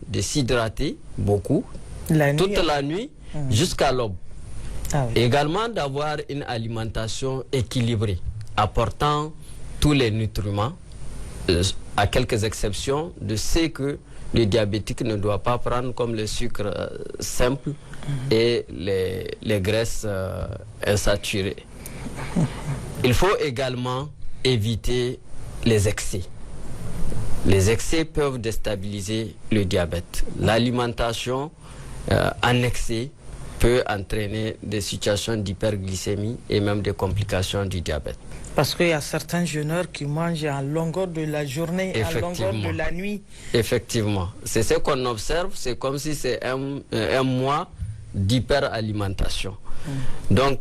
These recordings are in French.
de s'hydrater beaucoup, toute la nuit jusqu'à l'aube. Ah oui. Également d'avoir une alimentation équilibrée, apportant tous les nutriments, à quelques exceptions de ce que le diabétique ne doit pas prendre, comme le sucre simple et les graisses insaturées. Il faut également éviter les excès. Les excès peuvent déstabiliser le diabète. L'alimentation en excès peut entraîner des situations d'hyperglycémie et même des complications du diabète. Parce qu'il y a certains jeûneurs qui mangent à longueur de la journée, à longueur de la nuit. Effectivement. C'est ce qu'on observe, c'est comme si c'est un mois d'hyperalimentation. Donc,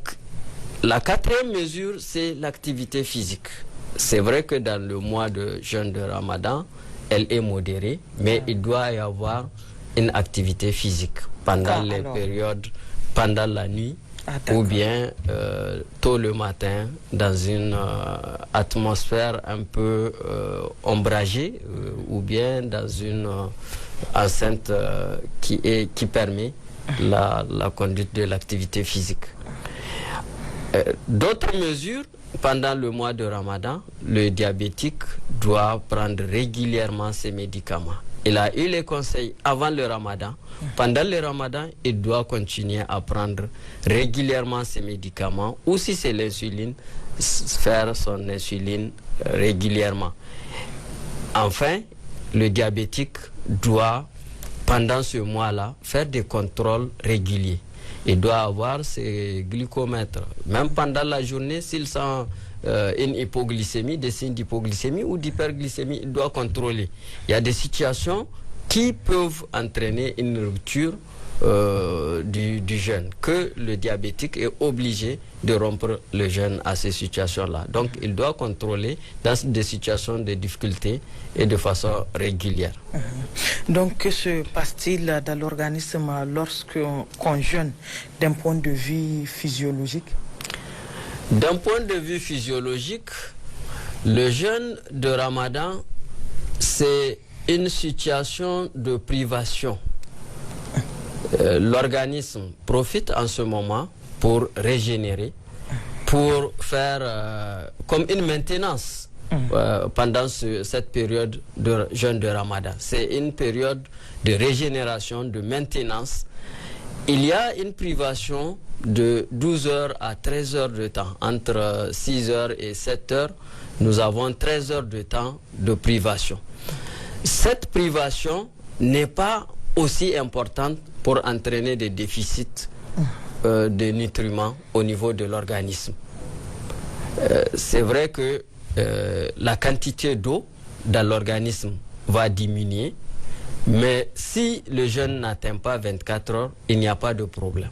la quatrième mesure, c'est l'activité physique. C'est vrai que dans le mois de jeûne de Ramadan, elle est modérée, mais il doit y avoir une activité physique pendant les périodes, pendant la nuit, ou bien tôt le matin, dans une atmosphère un peu ombragée, ou bien dans une enceinte qui permet la conduite de l'activité physique. D'autres mesures, pendant le mois de Ramadan, le diabétique doit prendre régulièrement ses médicaments. Il a eu les conseils avant le Ramadan. Pendant le Ramadan, il doit continuer à prendre régulièrement ses médicaments, ou si c'est l'insuline, faire son insuline régulièrement. Enfin, le diabétique doit, pendant ce mois-là, faire des contrôles réguliers. Il doit avoir ses glucomètres. Même pendant la journée, s'il sent une hypoglycémie, des signes d'hypoglycémie ou d'hyperglycémie, il doit contrôler. Il y a des situations qui peuvent entraîner une rupture du jeûne, que le diabétique est obligé de rompre le jeûne à ces situations-là. Donc, il doit contrôler dans des situations de difficulté et de façon régulière. Donc, que se passe-t-il dans l'organisme lorsqu'on jeûne d'un point de vue physiologique? D'un point de vue physiologique, le jeûne de Ramadan, c'est une situation de privation. L'organisme profite en ce moment pour régénérer, pour faire comme une maintenance pendant cette période de jeûne de Ramadan. C'est une période de régénération, de maintenance. Il y a une privation de 12 heures à 13 heures de temps. Entre 6 heures et 7 heures, nous avons 13 heures de temps de privation. Cette privation n'est pas aussi importante pour entraîner des déficits de nutriments au niveau de l'organisme. C'est vrai que la quantité d'eau dans l'organisme va diminuer, mais si le jeûne n'atteint pas 24 heures, il n'y a pas de problème.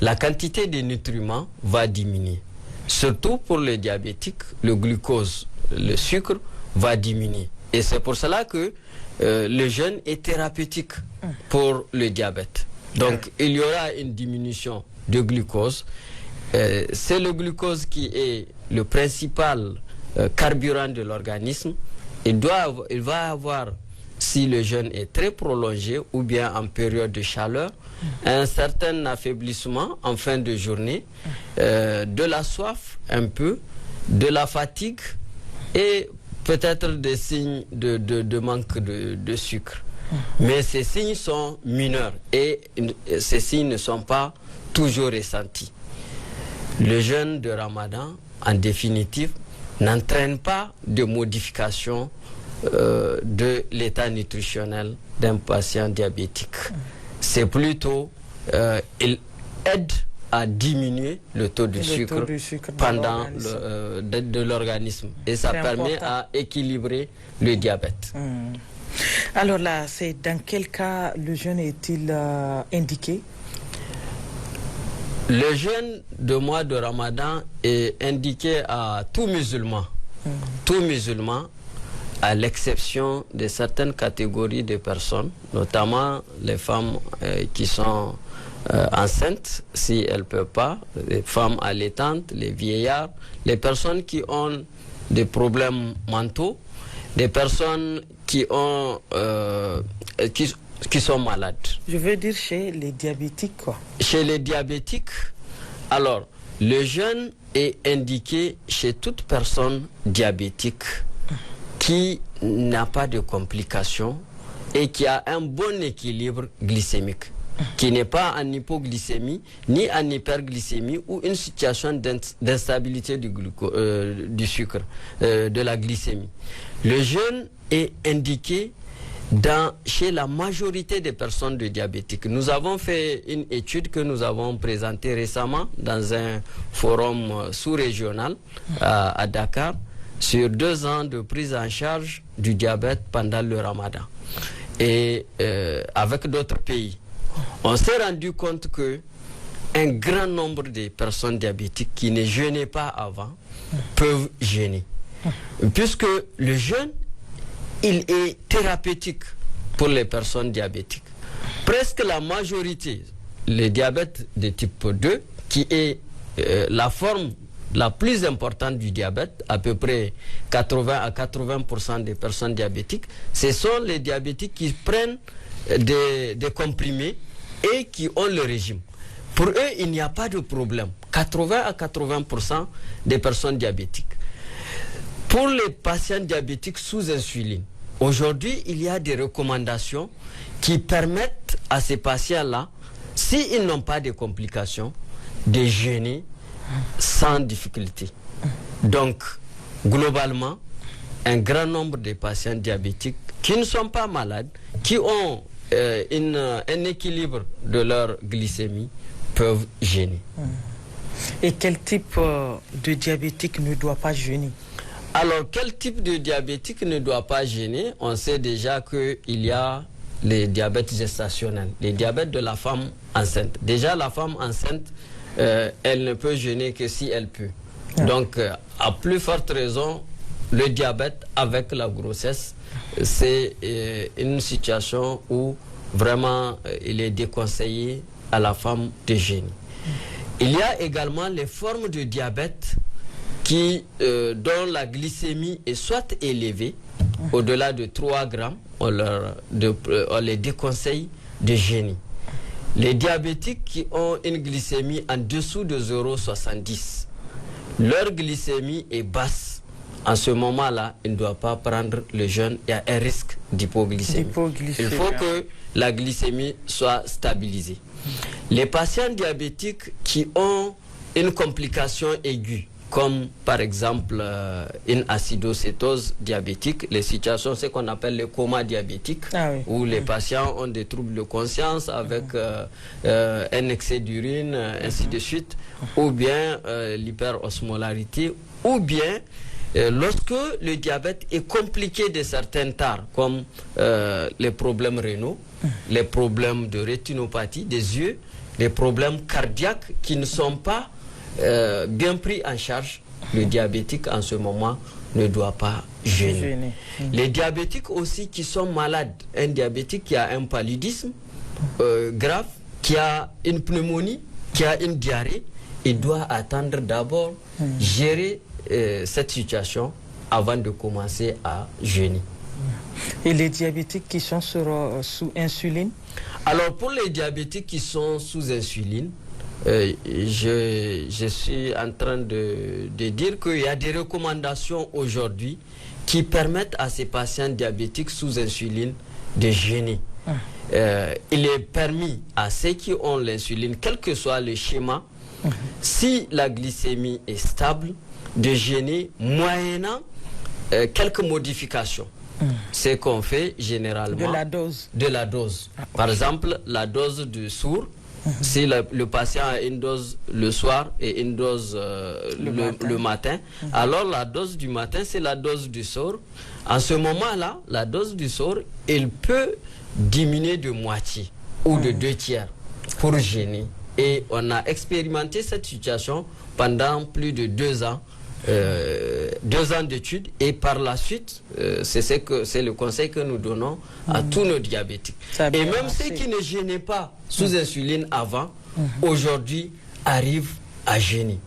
La quantité de nutriments va diminuer. Surtout pour les diabétiques, le glucose, le sucre va diminuer. Et c'est pour cela que le jeûne est thérapeutique pour le diabète. Donc, il y aura une diminution de glucose. C'est le glucose qui est le principal carburant de l'organisme. Il va avoir, si le jeûne est très prolongé ou bien en période de chaleur, un certain affaiblissement en fin de journée, de la soif un peu, de la fatigue et peut-être des signes de manque de sucre. Mais ces signes sont mineurs et ces signes ne sont pas toujours ressentis. Le jeûne de Ramadan, en définitive, n'entraîne pas de modification de l'état nutritionnel d'un patient diabétique. C'est plutôt, il aide à diminuer le taux de sucre pendant de l'organisme. Et ça permet à équilibrer le diabète. Alors là, c'est dans quel cas le jeûne est-il indiqué? Le jeûne de mois de Ramadan est indiqué à tout musulman. Tout musulman, à l'exception de certaines catégories de personnes, notamment les femmes qui sont enceintes, si elles ne peuvent pas, les femmes allaitantes, les vieillards, les personnes qui ont des problèmes mentaux, des personnes qui ont qui sont malades. Je veux dire chez les diabétiques, quoi. Chez les diabétiques, alors, le jeûne est indiqué chez toute personne diabétique qui n'a pas de complications et qui a un bon équilibre glycémique, qui n'est pas en hypoglycémie ni en hyperglycémie ou une situation d'instabilité du sucre, de la glycémie. Le jeûne est indiqué chez la majorité des personnes diabétiques. Nous avons fait une étude que nous avons présentée récemment dans un forum sous-régional à Dakar sur 2 ans de prise en charge du diabète pendant le Ramadan. Et avec d'autres pays, on s'est rendu compte que un grand nombre de personnes diabétiques qui ne jeûnaient pas avant peuvent jeûner. Puisque le jeûne, il est thérapeutique pour les personnes diabétiques. Presque la majorité, le diabète de type 2, qui est la forme la plus importante du diabète, à peu près 80 à 80% des personnes diabétiques, ce sont les diabétiques qui prennent des comprimés et qui ont le régime. Pour eux, il n'y a pas de problème. 80 à 80% des personnes diabétiques. Pour les patients diabétiques sous insuline, aujourd'hui, il y a des recommandations qui permettent à ces patients-là, s'ils n'ont pas de complications, de jeûner sans difficulté. Donc, globalement, un grand nombre de patients diabétiques qui ne sont pas malades, qui ont un équilibre de leur glycémie, peuvent jeûner. Et quel type de diabétique ne doit pas jeûner? Alors, quel type de diabétique ne doit pas jeûner? On sait déjà qu'il y a les diabètes gestationnels, les diabètes de la femme enceinte. Déjà, la femme enceinte, elle ne peut jeûner que si elle peut. Donc, à plus forte raison, le diabète avec la grossesse, c'est une situation où vraiment il est déconseillé à la femme de jeûner. Il y a également les formes de diabète dont la glycémie est soit élevée, au-delà de 3 grammes, on les déconseille de jeûner. Les diabétiques qui ont une glycémie en dessous de 0,70, leur glycémie est basse. En ce moment-là, ils ne doivent pas prendre le jeûne. Il y a un risque d'hypoglycémie. Il faut que la glycémie soit stabilisée. Les patients diabétiques qui ont une complication aiguë, comme par exemple une acidocétose diabétique, les situations, c'est qu'on appelle le coma diabétique, où les patients ont des troubles de conscience avec un excès d'urine, ainsi de suite, ou bien l'hyperosmolarité, ou bien lorsque le diabète est compliqué de certains tares, comme les problèmes rénaux, les problèmes de rétinopathie des yeux, les problèmes cardiaques qui ne sont pas bien pris en charge, le diabétique en ce moment ne doit pas jeûner. Les diabétiques aussi qui sont malades, un diabétique qui a un paludisme grave, qui a une pneumonie, qui a une diarrhée, il doit attendre d'abord gérer cette situation avant de commencer à jeûner. Et les diabétiques qui sont sous insuline? Alors pour les diabétiques qui sont sous insuline, je suis en train de dire qu'il y a des recommandations aujourd'hui qui permettent à ces patients diabétiques sous insuline de jeûner. Il est permis à ceux qui ont l'insuline, quel que soit le schéma, si la glycémie est stable, de jeûner moyennant quelques modifications. C'est qu'on fait généralement de la dose. Par exemple, la dose du sourd. Si le patient a une dose le soir et une dose le matin, alors la dose du matin, c'est la dose du soir. En ce moment-là, la dose du soir, elle peut diminuer de moitié ou de 2/3 pour jeûner. Et on a expérimenté cette situation pendant plus de 2 ans. 2 ans d'études, et par la suite, c'est le conseil que nous donnons à tous nos diabétiques. Et même ceux qui ne jeûnaient pas sous insuline avant, aujourd'hui arrivent à jeûner.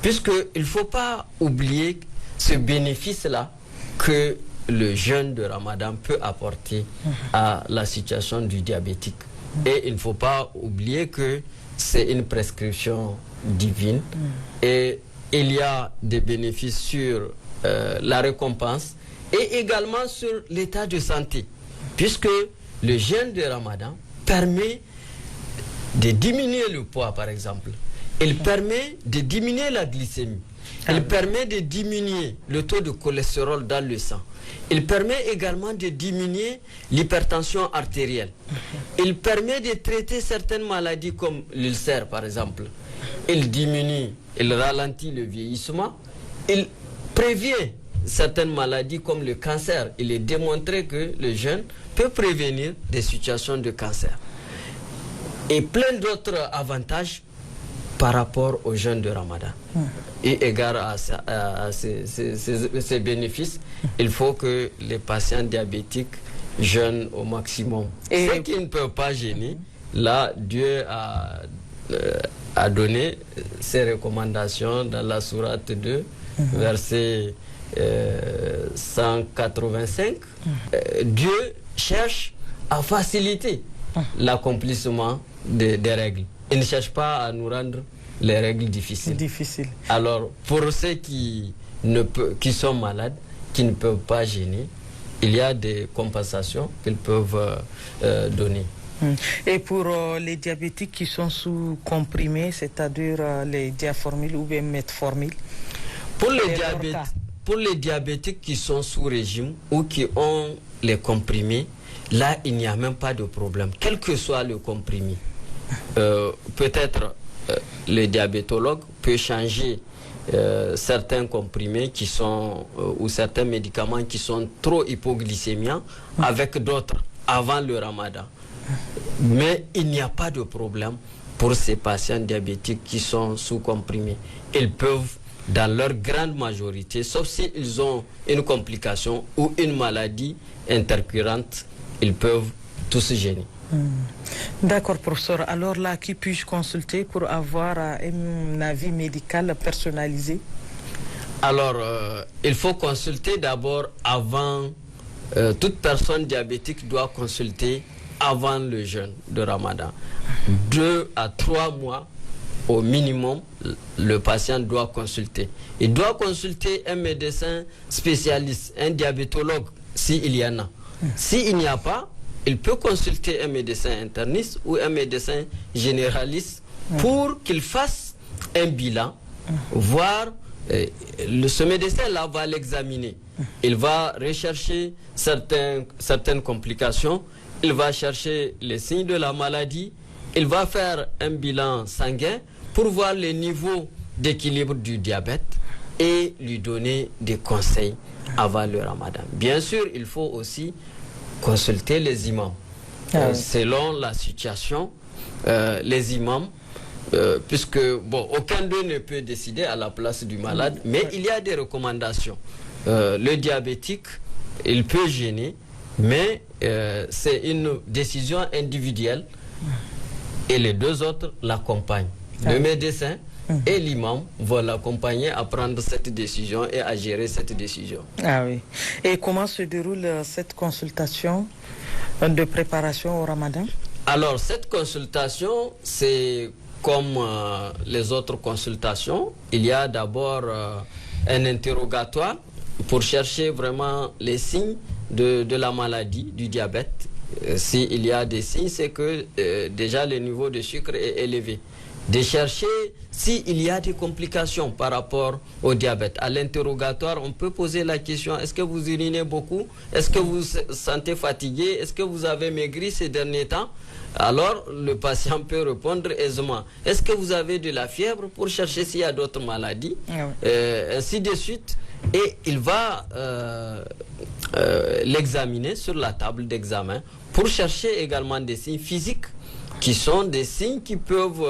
Puisqu'il ne faut pas oublier ce bénéfice-là que le jeûne de Ramadan peut apporter à la situation du diabétique. Et il ne faut pas oublier que c'est une prescription divine et il y a des bénéfices sur la récompense et également sur l'état de santé, puisque le jeûne de Ramadan permet de diminuer le poids, par exemple. Il permet de diminuer la glycémie. Il permet de diminuer le taux de cholestérol dans le sang. Il permet également de diminuer l'hypertension artérielle. Il permet de traiter certaines maladies comme l'ulcère, par exemple. Il diminue, il ralentit le vieillissement. Il prévient certaines maladies comme le cancer. Il est démontré que le jeûne peut prévenir des situations de cancer. Et plein d'autres avantages par rapport au jeûne de Ramadan. Et égard à ces bénéfices, il faut que les patients diabétiques jeûnent au maximum. Et ceux qui ne peuvent pas jeûner, là, Dieu a donné ses recommandations dans la sourate 2, verset 185. Dieu cherche à faciliter l'accomplissement des règles. Il ne cherche pas à nous rendre les règles difficiles. Alors, pour ceux qui sont malades, qui ne peuvent pas jeûner, il y a des compensations qu'ils peuvent donner. Et pour les diabétiques qui sont sous comprimés, c'est-à-dire les diaformiles ou bien metformil? Pour les diabétiques qui sont sous régime ou qui ont les comprimés, là, il n'y a même pas de problème, quel que soit le comprimé. Peut-être le diabétologue peut changer certains comprimés qui sont ou certains médicaments qui sont trop hypoglycémiants avec d'autres avant le Ramadan. Mais il n'y a pas de problème pour ces patients diabétiques qui sont sous comprimés. Ils peuvent, dans leur grande majorité, sauf s'ils ont une complication ou une maladie intercurrente, ils peuvent tous jeûner. D'accord, professeur. Alors là, qui puis-je consulter pour avoir un avis médical personnalisé? Alors, il faut consulter d'abord avant. Toute personne diabétique doit consulter avant le jeûne de Ramadan. 2 à 3 mois au minimum, le patient doit consulter. Il doit consulter un médecin spécialiste, un diabétologue, s'il y en a. S'il n'y a pas, il peut consulter un médecin interniste ou un médecin généraliste pour qu'il fasse un bilan, voir. Ce médecin-là va l'examiner. Il va rechercher certaines complications. Il va chercher les signes de la maladie. Il va faire un bilan sanguin pour voir les niveaux d'équilibre du diabète et lui donner des conseils avant le Ramadan. Bien sûr, il faut aussi consulter les imams. Selon la situation, les imams, puisque aucun d'eux ne peut décider à la place du malade, mais il y a des recommandations. Le diabétique, il peut jeûner, mais c'est une décision individuelle et les deux autres l'accompagnent. Le médecin et l'imam vont l'accompagner à prendre cette décision et à gérer cette décision. Ah oui. Et comment se déroule cette consultation de préparation au Ramadan? Alors, cette consultation, c'est comme les autres consultations. Il y a d'abord un interrogatoire pour chercher vraiment les signes de la maladie, du diabète. S'il y a des signes, c'est que déjà le niveau de sucre est élevé. De chercher s'il y a des complications par rapport au diabète. À l'interrogatoire, on peut poser la question: est-ce que vous urinez beaucoup? Est-ce que vous vous sentez fatigué? Est-ce que vous avez maigri ces derniers temps? Alors, le patient peut répondre aisément: est-ce que vous avez de la fièvre? Pour chercher s'il y a d'autres maladies, ainsi de suite. Et il va l'examiner sur la table d'examen pour chercher également des signes physiques qui sont des signes qui peuvent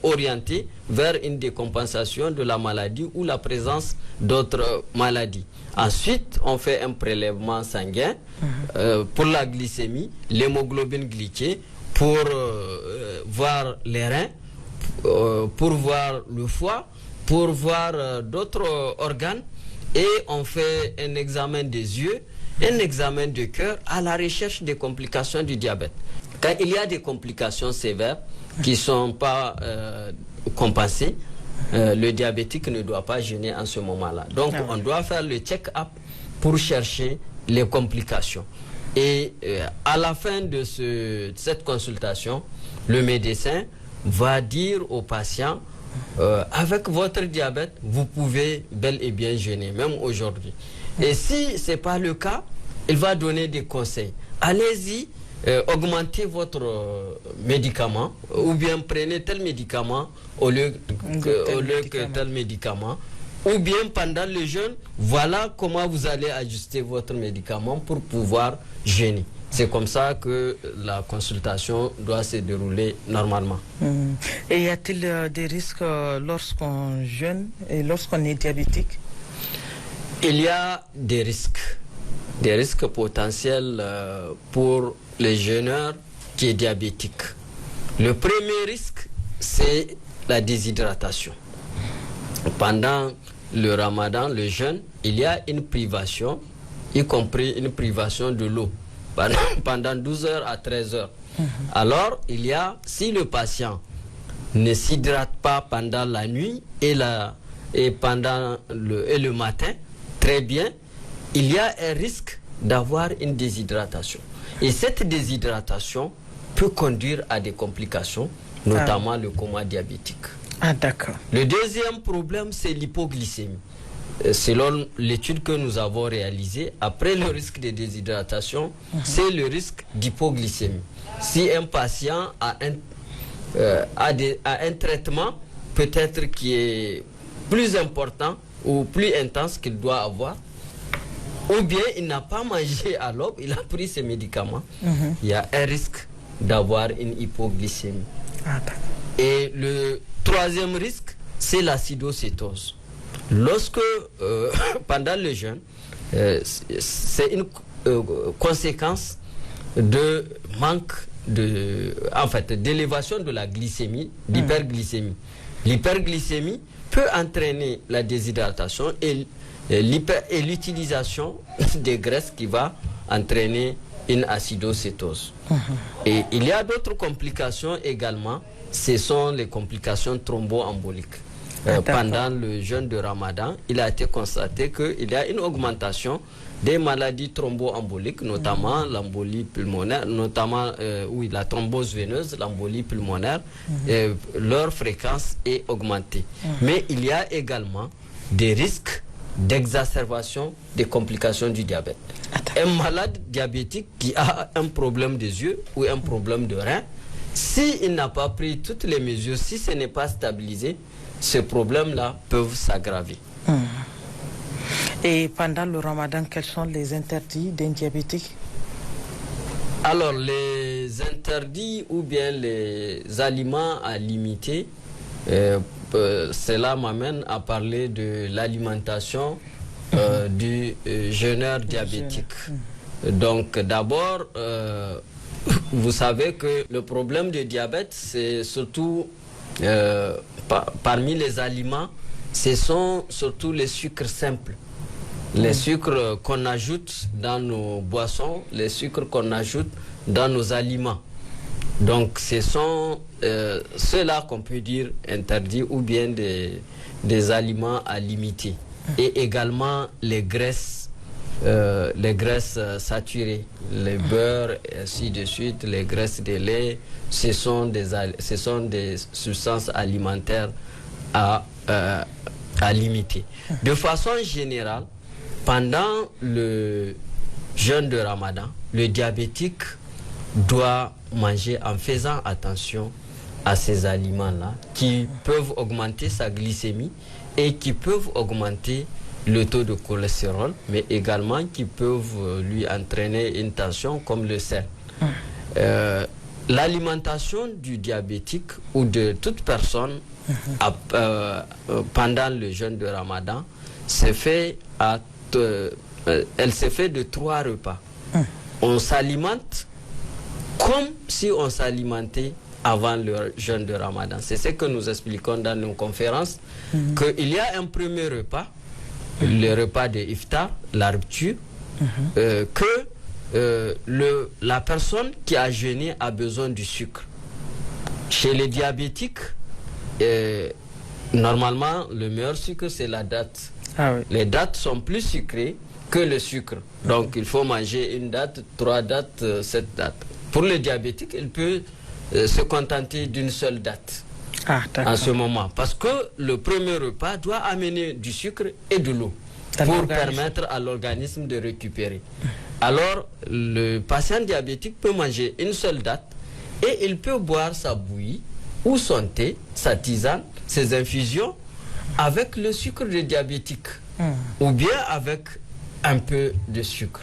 orienter vers une décompensation de la maladie ou la présence d'autres maladies. Ensuite, on fait un prélèvement sanguin pour la glycémie, l'hémoglobine glyquée, pour voir les reins, pour voir le foie, pour voir d'autres organes et on fait un examen des yeux, un examen de cœur à la recherche des complications du diabète. Quand il y a des complications sévères qui ne sont pas compensées, le diabétique ne doit pas jeûner en ce moment-là. Donc on doit faire le check-up pour chercher les complications. Et à la fin de cette consultation, le médecin va dire au patient, avec votre diabète, vous pouvez bel et bien jeûner, même aujourd'hui. Et si ce n'est pas le cas, il va donner des conseils. Allez-y, augmentez votre médicament, ou bien prenez tel médicament au lieu que tel médicament. Ou bien pendant le jeûne, voilà comment vous allez ajuster votre médicament pour pouvoir jeûner. C'est comme ça que la consultation doit se dérouler normalement. Et y a-t-il des risques lorsqu'on jeûne et lorsqu'on est diabétique? Il y a des risques potentiels pour les jeûneurs qui est diabétique. Le premier risque, c'est la déshydratation. Pendant le ramadan, le jeûne, il y a une privation, y compris une privation de l'eau, pendant 12 heures à 13 heures. Alors, si le patient ne s'hydrate pas pendant la nuit et le matin, très bien, il y a un risque d'avoir une déshydratation. Et cette déshydratation peut conduire à des complications, notamment le coma diabétique. Ah, d'accord. Le deuxième problème, c'est l'hypoglycémie. Selon l'étude que nous avons réalisée, après le risque de déshydratation, c'est le risque d'hypoglycémie. Si un patient a un traitement peut-être qui est plus important ou plus intense qu'il doit avoir, ou bien il n'a pas mangé à l'aube, il a pris ses médicaments, il y a un risque d'avoir une hypoglycémie. Ah, d'accord. Et le troisième risque, c'est l'acidocétose. Lorsque, pendant le jeûne, c'est une conséquence de manque d'élévation de la glycémie, l'hyperglycémie. L'hyperglycémie peut entraîner la déshydratation et l'utilisation des graisses qui va entraîner une acidocétose. Et il y a d'autres complications également, ce sont les complications thromboemboliques. Pendant le jeûne de Ramadan, il a été constaté qu'il y a une augmentation des maladies thromboemboliques, notamment l'embolie pulmonaire, notamment la thrombose veineuse, l'embolie pulmonaire, leur fréquence est augmentée. Mais il y a également des risques d'exacerbation des complications du diabète. Un malade diabétique qui a un problème des yeux ou un problème de rein, s'il n'a pas pris toutes les mesures, si ce n'est pas stabilisé, ces problèmes-là peuvent s'aggraver. Et pendant le ramadan, quels sont les interdits d'un diabétique? Alors, les interdits ou bien les aliments à limiter, cela m'amène à parler de l'alimentation du jeûneur diabétique. Donc, d'abord, vous savez que le problème du diabète, c'est surtout parmi les aliments, ce sont surtout les sucres simples. Les sucres qu'on ajoute dans nos boissons, les sucres qu'on ajoute dans nos aliments. Donc ce sont ceux-là qu'on peut dire interdits ou bien des aliments à limiter. Et également les graisses saturées, les beurres, et ainsi de suite, les graisses de lait, ce sont des substances alimentaires à limiter. De façon générale, pendant le jeûne de Ramadan, le diabétique doit manger en faisant attention à ces aliments-là qui peuvent augmenter sa glycémie et qui peuvent augmenter le taux de cholestérol, mais également qui peuvent lui entraîner une tension comme le sel. L'alimentation du diabétique ou de toute personne pendant le jeûne de Ramadan elle se fait de 3 repas. On s'alimente comme si on s'alimentait avant le jeûne de Ramadan. C'est ce que nous expliquons dans nos conférences, qu'il y a un premier repas le repas de iftar, la rupture, la personne qui a jeûné a besoin du sucre. Chez les diabétiques, normalement, le meilleur sucre, c'est la date. Ah oui. Les dates sont plus sucrées que le sucre. Donc, il faut manger une date, 3 dates, 7 dates. Pour le diabétique, il peut se contenter d'une seule date en ce moment. Parce que le premier repas doit amener du sucre et de l'eau pour permettre à l'organisme de récupérer. Alors, le patient diabétique peut manger une seule date et il peut boire sa bouillie ou son thé, sa tisane, ses infusions avec le sucre de diabétique ou bien avec un peu de sucre.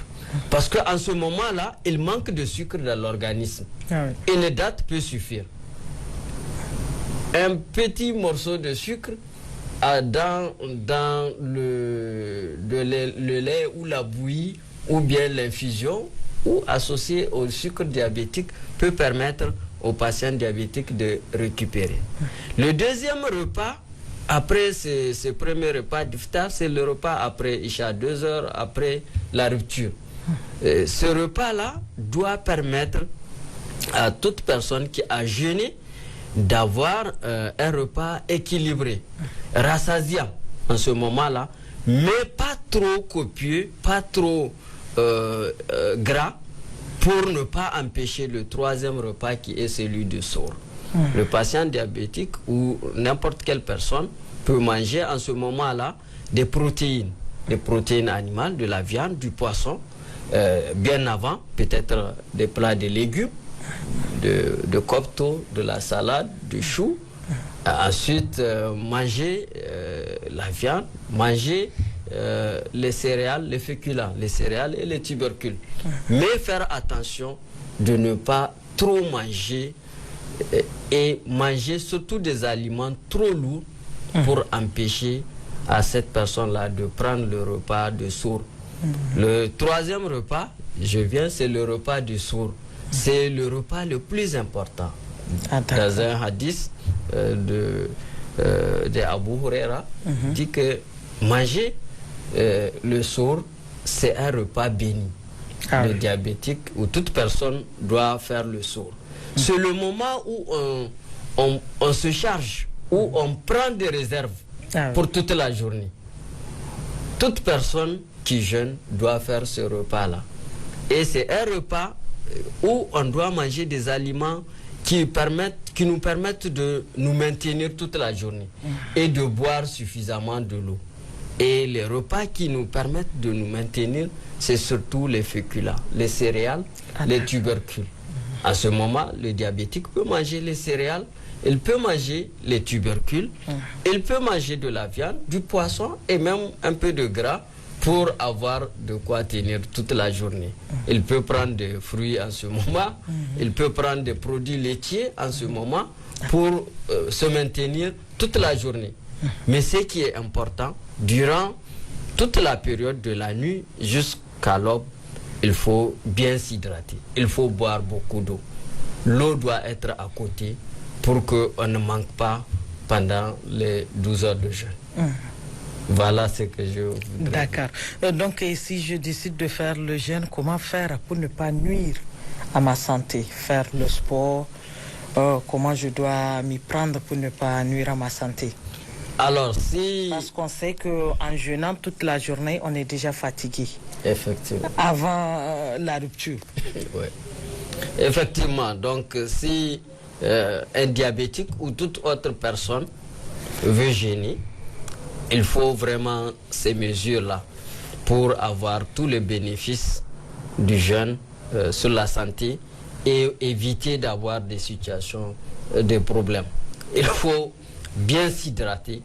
Parce qu'en ce moment-là, il manque de sucre dans l'organisme. Ah oui. Une date peut suffire. Un petit morceau de sucre dans le lait ou la bouillie ou bien l'infusion ou associé au sucre diabétique peut permettre aux patients diabétiques de récupérer. Le deuxième repas, après ce premier repas d'iftar, c'est le repas après Isha, 2 heures après la rupture. Ce repas-là doit permettre à toute personne qui a jeûné d'avoir un repas équilibré, rassasiant en ce moment-là, mais pas trop copieux, pas trop gras, pour ne pas empêcher le troisième repas qui est celui de sourd. Le patient diabétique ou n'importe quelle personne peut manger en ce moment-là des protéines animales, de la viande, du poisson, bien avant, peut-être des plats de légumes, de copto, de la salade, du chou. Ensuite, manger la viande, manger les céréales, les féculents, les céréales et les tubercules. Mais faire attention de ne pas trop manger et manger surtout des aliments trop lourds pour empêcher à cette personne-là de prendre le repas de sourd. Le troisième repas, c'est le repas du sourd. C'est le repas le plus important. Dans un hadith de Abu Huraira, dit que manger le sourd, c'est un repas béni. Le diabétique ou toute personne doit faire le sourd. C'est le moment où on se charge, où on prend des réserves pour toute la journée. Toute personne qui jeûne doit faire ce repas-là. Et c'est un repas où on doit manger des aliments qui nous permettent de nous maintenir toute la journée et de boire suffisamment de l'eau. Et les repas qui nous permettent de nous maintenir, c'est surtout les féculents, les céréales, les tubercules. À ce moment, le diabétique peut manger les céréales, il peut manger les tubercules, il peut manger de la viande, du poisson et même un peu de gras pour avoir de quoi tenir toute la journée. Il peut prendre des fruits en ce moment, il peut prendre des produits laitiers en ce moment pour se maintenir toute la journée. Mais ce qui est important, durant toute la période de la nuit jusqu'à l'aube, il faut bien s'hydrater. Il faut boire beaucoup d'eau. L'eau doit être à côté pour qu'on ne manque pas pendant les 12 heures de jeûne. Voilà ce que je voudrais. D'accord. Donc, si je décide de faire le jeûne, comment faire pour ne pas nuire à ma santé? Faire le sport, comment je dois m'y prendre pour ne pas nuire à ma santé? Alors, si... Parce qu'on sait qu'en jeûnant toute la journée, on est déjà fatigué. Effectivement. Avant la rupture. Oui. Effectivement. Donc, si un diabétique ou toute autre personne veut jeûner, il faut vraiment ces mesures-là pour avoir tous les bénéfices du jeûne sur la santé et éviter d'avoir des situations, des problèmes. Il faut bien s'hydrater.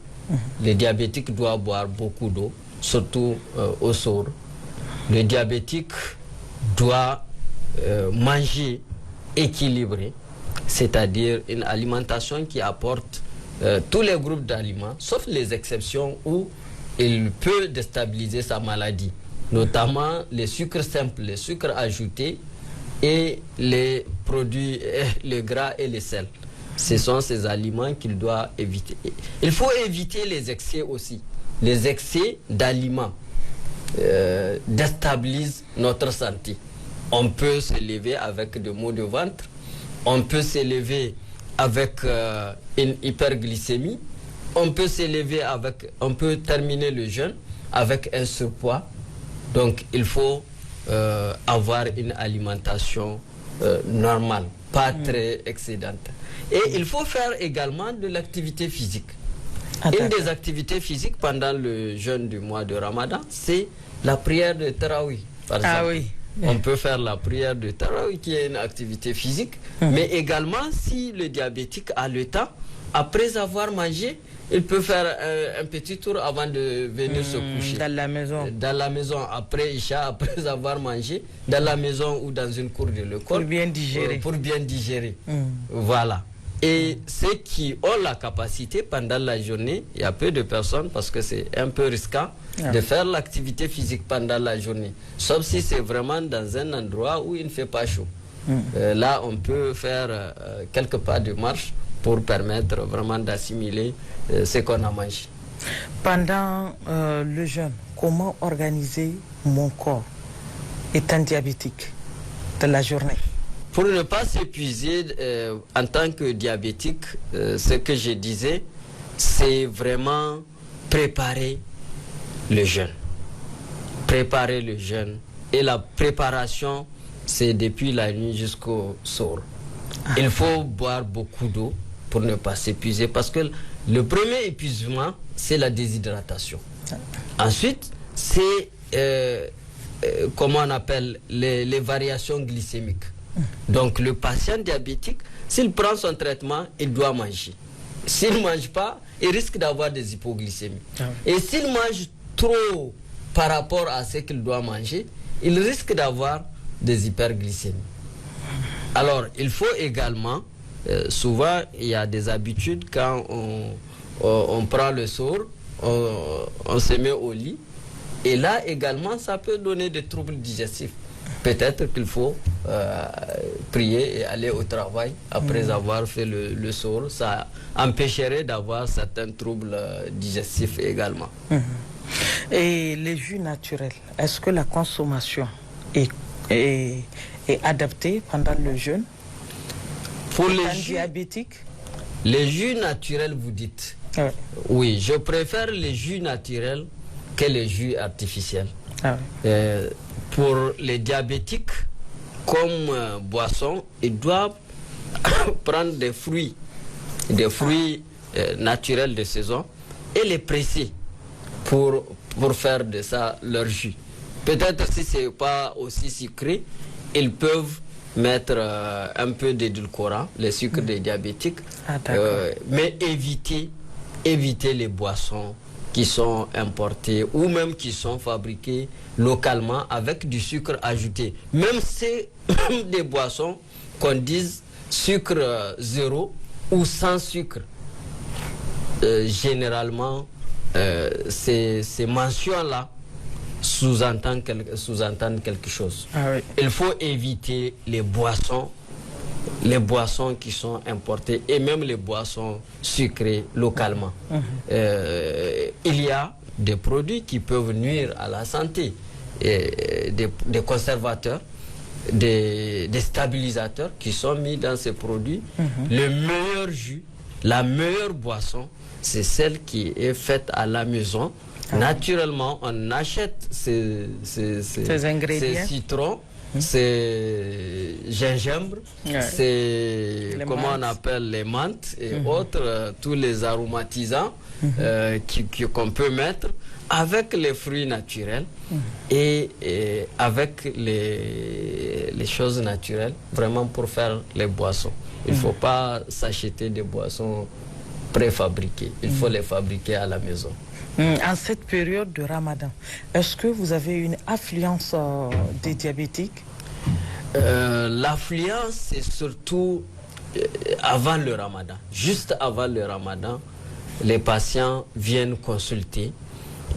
Le diabétique doit boire beaucoup d'eau, surtout au sourd. Le diabétique doit manger équilibré, c'est-à-dire une alimentation qui apporte tous les groupes d'aliments, sauf les exceptions où il peut déstabiliser sa maladie, notamment les sucres simples, les sucres ajoutés et les produits, le gras et les sels. Ce sont ces aliments qu'il doit éviter. Il faut éviter les excès aussi. les excès d'aliments déstabilisent notre santé. On peut se lever avec des maux de ventre, on peut se lever avec une hyperglycémie, on peut terminer le jeûne avec un surpoids. Donc il faut avoir une alimentation normale, pas très excédente. Et il faut faire également de l'activité physique. Une des activités physiques pendant le jeûne du mois de Ramadan, c'est la prière de Tarawih, par exemple. Oui. On peut faire la prière de Tarawih qui est une activité physique, mais également si le diabétique a le temps, après avoir mangé, il peut faire un petit tour avant de venir se coucher. Dans la maison. Dans la maison, après Isha, après avoir mangé, dans la maison ou dans une cour de l'école. Pour bien digérer. Pour bien digérer. Voilà. Et ceux qui ont la capacité pendant la journée, il y a peu de personnes parce que c'est un peu risquant de faire l'activité physique pendant la journée. Sauf si c'est vraiment dans un endroit où il ne fait pas chaud. Là, on peut faire quelques pas de marche pour permettre vraiment d'assimiler ce qu'on a mangé. Pendant le jeûne, comment organiser mon corps étant diabétique de la journée? Pour ne pas s'épuiser en tant que diabétique, ce que je disais, c'est vraiment préparer le jeûne. Préparer le jeûne. Et la préparation, c'est depuis la nuit jusqu'au soir. Il faut boire beaucoup d'eau pour ne pas s'épuiser parce que le premier épuisement, c'est la déshydratation. Ensuite, c'est, comment on appelle, les variations glycémiques. Donc le patient diabétique, s'il prend son traitement, il doit manger. S'il ne mange pas, il risque d'avoir des hypoglycémies. Et s'il mange trop par rapport à ce qu'il doit manger, il risque d'avoir des hyperglycémies. Alors il faut également, souvent il y a des habitudes quand on prend le soir, on se met au lit. Et là également, ça peut donner des troubles digestifs. Peut-être qu'il faut prier et aller au travail après avoir fait le soir. Ça empêcherait d'avoir certains troubles digestifs également. Et les jus naturels, est-ce que la consommation est adaptée pendant le jeûne? Pour les jus diabétiques? Les jus naturels, vous dites? Oui, je préfère les jus naturels que les jus artificiels. Pour les diabétiques, comme boisson, ils doivent prendre des fruits naturels de saison et les presser pour faire de ça leur jus. Peut-être si ce n'est pas aussi sucré, ils peuvent mettre un peu d'édulcorant, les sucres des diabétiques, mais éviter les boissons qui sont importés ou même qui sont fabriqués localement avec du sucre ajouté. Même c'est des boissons qu'on dise sucre zéro ou sans sucre. Généralement, ces mentions-là sous-entendent quelque chose. Il faut éviter les boissons qui sont importées et même les boissons sucrées localement. Il y a des produits qui peuvent nuire à la santé, et des conservateurs, des stabilisateurs qui sont mis dans ces produits. Le meilleur jus, la meilleure boisson, c'est celle qui est faite à la maison. Naturellement, on achète ces ingrédients, ces citrons, c'est gingembre, c'est comment on appelle les menthes et autres, tous les aromatisants qu'on peut mettre avec les fruits naturels et avec les choses naturelles, vraiment pour faire les boissons. Il ne faut pas s'acheter des boissons préfabriquées, il faut les fabriquer à la maison. En cette période de Ramadan, est-ce que vous avez une affluence des diabétiques? L'affluence, c'est surtout avant le Ramadan. Juste avant le Ramadan, les patients viennent consulter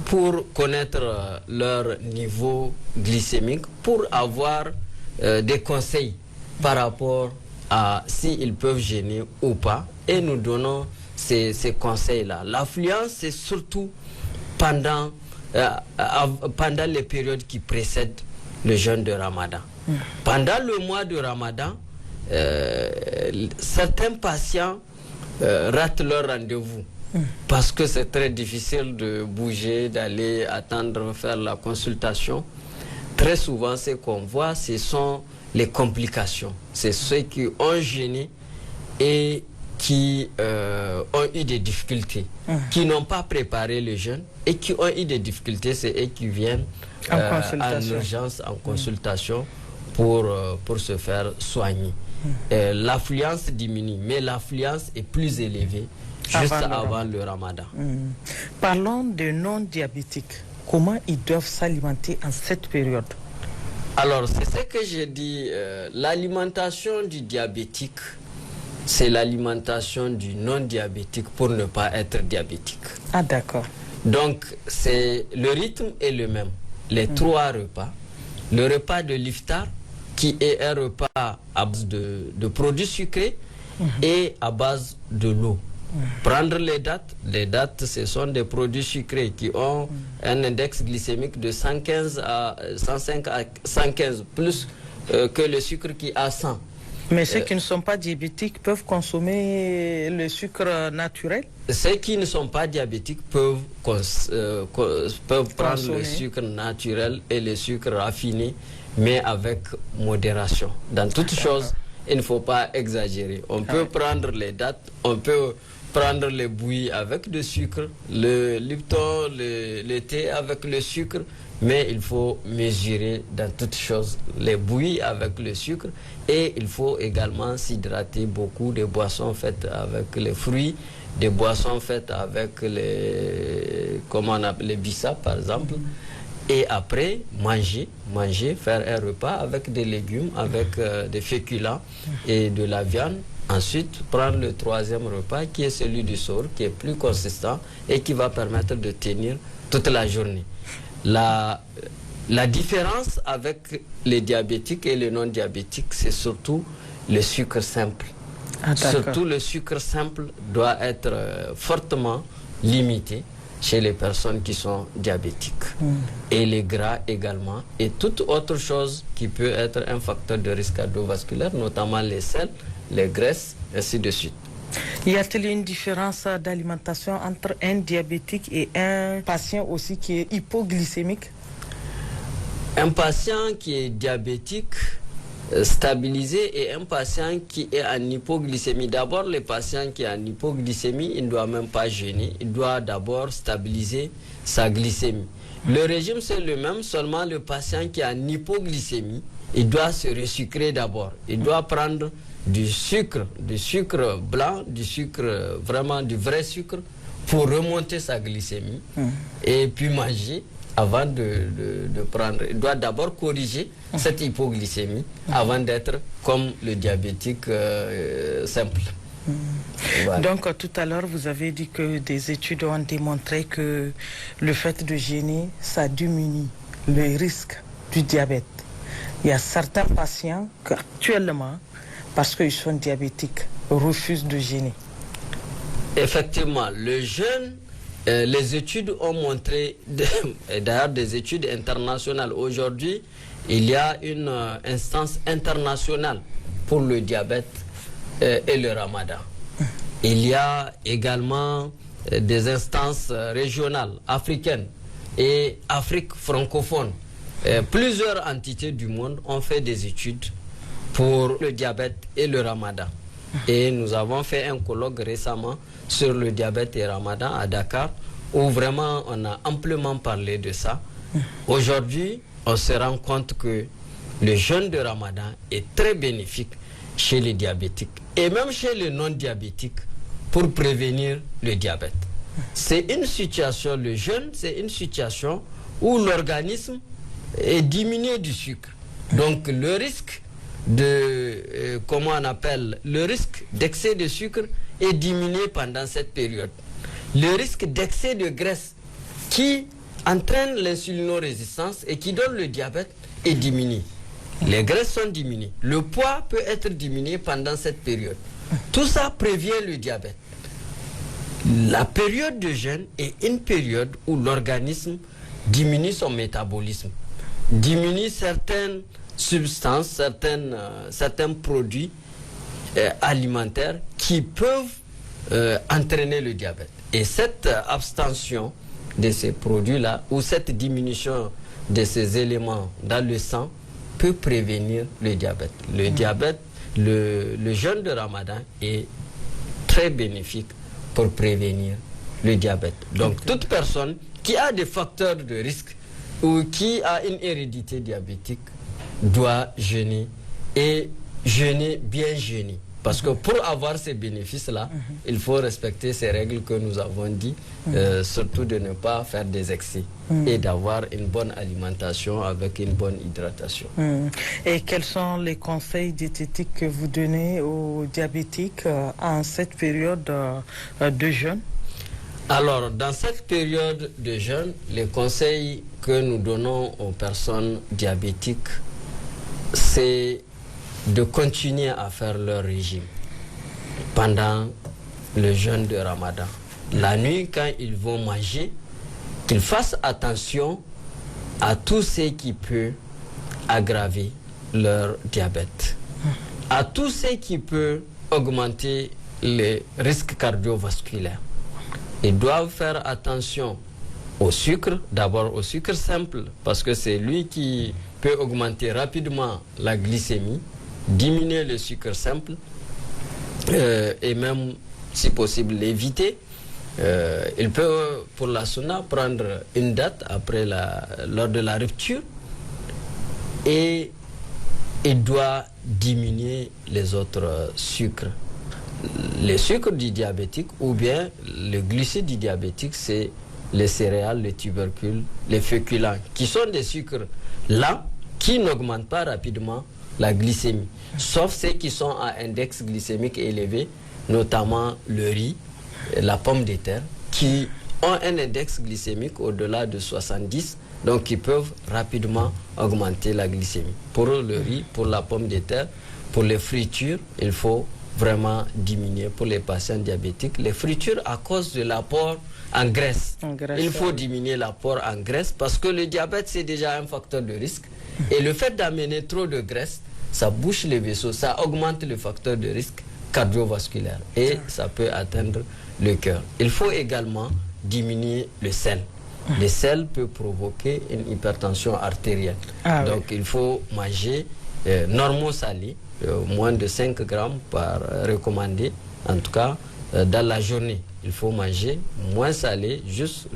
pour connaître leur niveau glycémique, pour avoir des conseils par rapport à s'ils peuvent jeûner ou pas. Et nous donnons ces conseils-là. L'affluence, c'est surtout pendant les périodes qui précèdent le jeûne de Ramadan. Pendant le mois de Ramadan, certains patients ratent leur rendez-vous parce que c'est très difficile de bouger, d'aller attendre, faire la consultation. Très souvent, ce qu'on voit, ce sont les complications. C'est ceux qui ont jeûné et qui ont eu des difficultés, qui n'ont pas préparé le jeûne et qui ont eu des difficultés, c'est eux qui viennent en urgence, en consultation pour se faire soigner. L'affluence diminue, mais l'affluence est plus élevée juste avant le Ramadan. Parlons des non-diabétiques. Comment ils doivent s'alimenter en cette période? Alors, c'est ce que j'ai dit. L'alimentation du diabétique, c'est l'alimentation du non-diabétique pour ne pas être diabétique. Ah, d'accord. Donc, le rythme est le même. Les 3 repas. Le repas de l'iftar, qui est un repas à base de produits sucrés et à base de l'eau. Prendre les dattes, ce sont des produits sucrés qui ont un index glycémique de 115 à 105 à 115, plus que le sucre qui a 100. Mais ceux qui ne sont pas diabétiques peuvent consommer le sucre naturel? Ceux qui ne sont pas diabétiques peuvent prendre le sucre naturel et le sucre raffiné, mais avec modération. Dans toute chose, il ne faut pas exagérer. On peut prendre les dattes, on peut prendre les bouillies avec du sucre, le Lipton, le thé avec le sucre, mais il faut mesurer dans toutes choses les bouillies avec le sucre, et il faut également s'hydrater beaucoup, des boissons faites avec les fruits, des boissons faites avec les bissap par exemple, et après manger, faire un repas avec des légumes, avec des féculents et de la viande. Ensuite, prendre le 3e repas qui est celui du soir, qui est plus consistant et qui va permettre de tenir toute la journée. La différence avec les diabétiques et les non-diabétiques, c'est surtout le sucre simple. Surtout le sucre simple doit être fortement limité chez les personnes qui sont diabétiques. Et les gras également. Et toute autre chose qui peut être un facteur de risque cardiovasculaire, notamment les sels, les graisses, ainsi de suite. Y a-t-il une différence d'alimentation entre un diabétique et un patient aussi qui est hypoglycémique? Un patient qui est diabétique stabilisé et un patient qui est en hypoglycémie. D'abord, le patient qui est en hypoglycémie, il ne doit même pas jeûner. Il doit d'abord stabiliser sa glycémie. Le régime, c'est le même, seulement le patient qui est en hypoglycémie, il doit se resucrer d'abord. Il doit prendre du sucre blanc, vraiment du vrai sucre, pour remonter sa glycémie et puis manger avant de prendre. Il doit d'abord corriger cette hypoglycémie avant d'être comme le diabétique simple. Voilà. Donc tout à l'heure vous avez dit que des études ont démontré que le fait de jeûner, ça diminue le risque du diabète. Il y a certains patients qui actuellement, parce qu'ils sont diabétiques, refusent de jeûner. Effectivement, le jeûne, les études ont montré, d'ailleurs des études internationales, aujourd'hui, il y a une instance internationale pour le diabète et le ramadan. Il y a également des instances régionales, africaines et Afrique francophone. Plusieurs entités du monde ont fait des études pour le diabète et le ramadan. Et nous avons fait un colloque récemment sur le diabète et ramadan à Dakar, où vraiment on a amplement parlé de ça. Aujourd'hui, on se rend compte que le jeûne de ramadan est très bénéfique chez les diabétiques et même chez les non-diabétiques pour prévenir le diabète. C'est une situation, le jeûne, c'est une situation où l'organisme est diminué du sucre. Donc le risque le risque d'excès de sucre est diminué pendant cette période. Le risque d'excès de graisse qui entraîne l'insulinorésistance et qui donne le diabète est diminué. Les graisses sont diminuées. Le poids peut être diminué pendant cette période. Tout ça prévient le diabète. La période de jeûne est une période où l'organisme diminue son métabolisme, diminue certaines substances, certains produits alimentaires qui peuvent entraîner le diabète. Et cette abstention de ces produits-là, ou cette diminution de ces éléments dans le sang, peut prévenir le diabète. Le diabète, le jeûne de Ramadan est très bénéfique pour prévenir le diabète. Donc toute personne qui a des facteurs de risque ou qui a une hérédité diabétique doit jeûner, et jeûner, bien jeûner. Parce que pour avoir ces bénéfices-là, il faut respecter ces règles que nous avons dit, surtout de ne pas faire des excès et d'avoir une bonne alimentation avec une bonne hydratation. Et quels sont les conseils diététiques que vous donnez aux diabétiques en cette période de jeûne? Alors, dans cette période de jeûne, les conseils que nous donnons aux personnes diabétiques, c'est de continuer à faire leur régime pendant le jeûne de Ramadan. La nuit, quand ils vont manger, qu'ils fassent attention à tout ce qui peut aggraver leur diabète, à tout ce qui peut augmenter les risques cardiovasculaires. Ils doivent faire attention au sucre, d'abord au sucre simple, parce que c'est lui qui peut augmenter rapidement la glycémie, diminuer le sucre simple et même, si possible, l'éviter. Il peut, pour la sunna, prendre une date lors de la rupture, et il doit diminuer les autres sucres. Les sucres du diabétique ou bien le glucide du diabétique, c'est les céréales, les tubercules, les féculents, qui sont des sucres lents qui n'augmentent pas rapidement la glycémie, sauf ceux qui sont à index glycémique élevé, notamment le riz, la pomme de terre, qui ont un index glycémique au-delà de 70, donc qui peuvent rapidement augmenter la glycémie. Pour le riz, pour la pomme de terre, pour les fritures, il faut vraiment diminuer pour les patients diabétiques. Les fritures, à cause de l'apport en graisse. Il faut diminuer l'apport en graisse parce que le diabète, c'est déjà un facteur de risque. Et le fait d'amener trop de graisse, ça bouche les vaisseaux, ça augmente le facteur de risque cardiovasculaire et ça peut atteindre le cœur. Il faut également diminuer le sel. Le sel peut provoquer une hypertension artérielle. Donc il faut manger normo-salé, moins de 5 grammes par recommandé, en tout cas dans la journée. Il faut manger moins salé, juste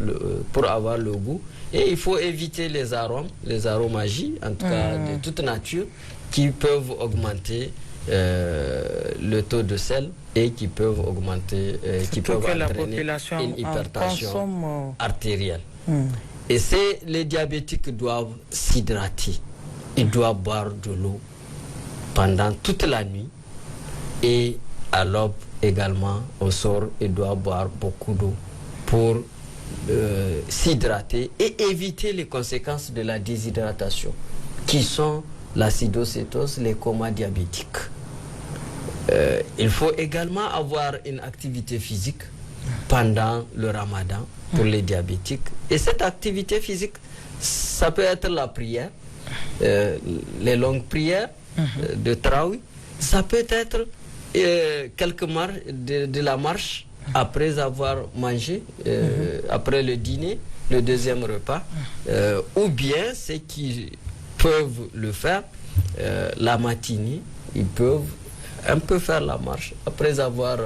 pour avoir le goût. Et il faut éviter les aromagies, en tout cas de toute nature, qui peuvent augmenter le taux de sel et qui peuvent augmenter, qui peuvent entraîner une hypertension artérielle. Et les diabétiques doivent s'hydrater. Ils doivent boire de l'eau pendant toute la nuit, et à l'aube également, au soir, ils doivent boire beaucoup d'eau pour s'hydrater et éviter les conséquences de la déshydratation, qui sont l'acidocétose, les comas diabétiques. Il faut également avoir une activité physique pendant le Ramadan pour les diabétiques. Et cette activité physique, ça peut être la prière, les longues prières de Traoui. Ça peut être quelques marches, de la marche après avoir mangé, après le dîner, le deuxième repas, ou bien ceux qui peuvent le faire la matinée, ils peuvent un peu faire la marche après avoir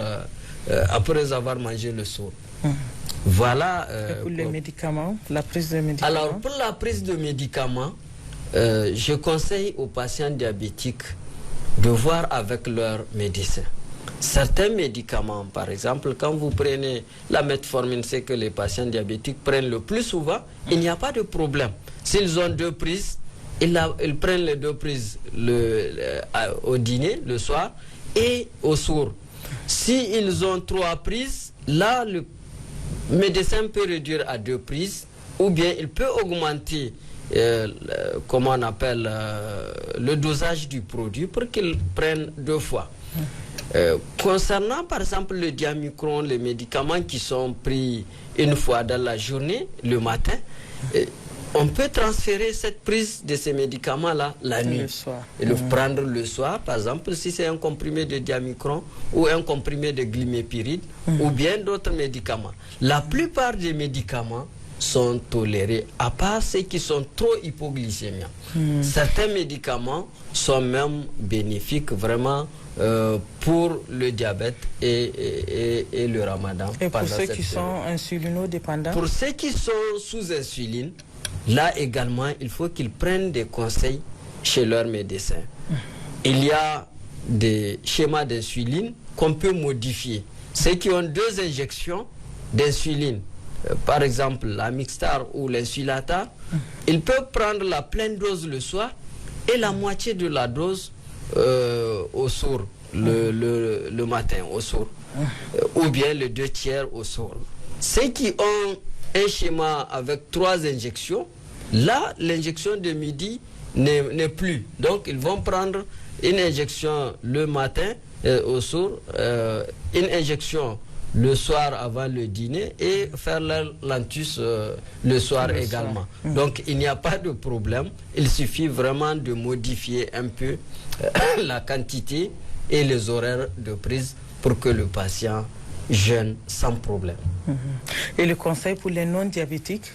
mangé le soir. Voilà. Pour les médicaments, la prise de médicaments. Alors pour la prise de médicaments, je conseille aux patients diabétiques de voir avec leur médecin. Certains médicaments, par exemple, quand vous prenez la metformine, c'est que les patients diabétiques prennent le plus souvent, il n'y a pas de problème. S'ils ont 2 prises, ils prennent les 2 prises au dîner, le soir, et au soir. S'ils ont 3 prises, là, le médecin peut réduire à 2 prises, ou bien il peut augmenter comment on appelle le dosage du produit pour qu'ils prennent 2 fois. Concernant par exemple le Diamicron, les médicaments qui sont pris une fois dans la journée, le matin, on peut transférer cette prise de ces médicaments-là la nuit. Le soir. Et le prendre le soir, par exemple, si c'est un comprimé de Diamicron ou un comprimé de glimépiride ou bien d'autres médicaments. La plupart des médicaments sont tolérés, à part ceux qui sont trop hypoglycémiques. Certains médicaments sont même bénéfiques vraiment pour le diabète et le ramadan. Et pour ceux qui sont insulinodépendants? Pour ceux qui sont sous insuline, là également, il faut qu'ils prennent des conseils chez leur médecin. Il y a des schémas d'insuline qu'on peut modifier. Ceux qui ont 2 injections d'insuline, par exemple la Mixtar ou l'insulatar, ils peuvent prendre la pleine dose le soir et la moitié de la dose au soir, le matin au soir, ou bien le 2/3 au soir. Ceux qui ont un schéma avec 3 injections, là l'injection de midi n'est plus. Donc ils vont prendre une injection le matin au soir, une injection le soir avant le dîner et faire leur lentus le soir également. Donc il n'y a pas de problème, il suffit vraiment de modifier un peu la quantité et les horaires de prise pour que le patient jeûne sans problème. Et le conseil pour les non-diabétiques?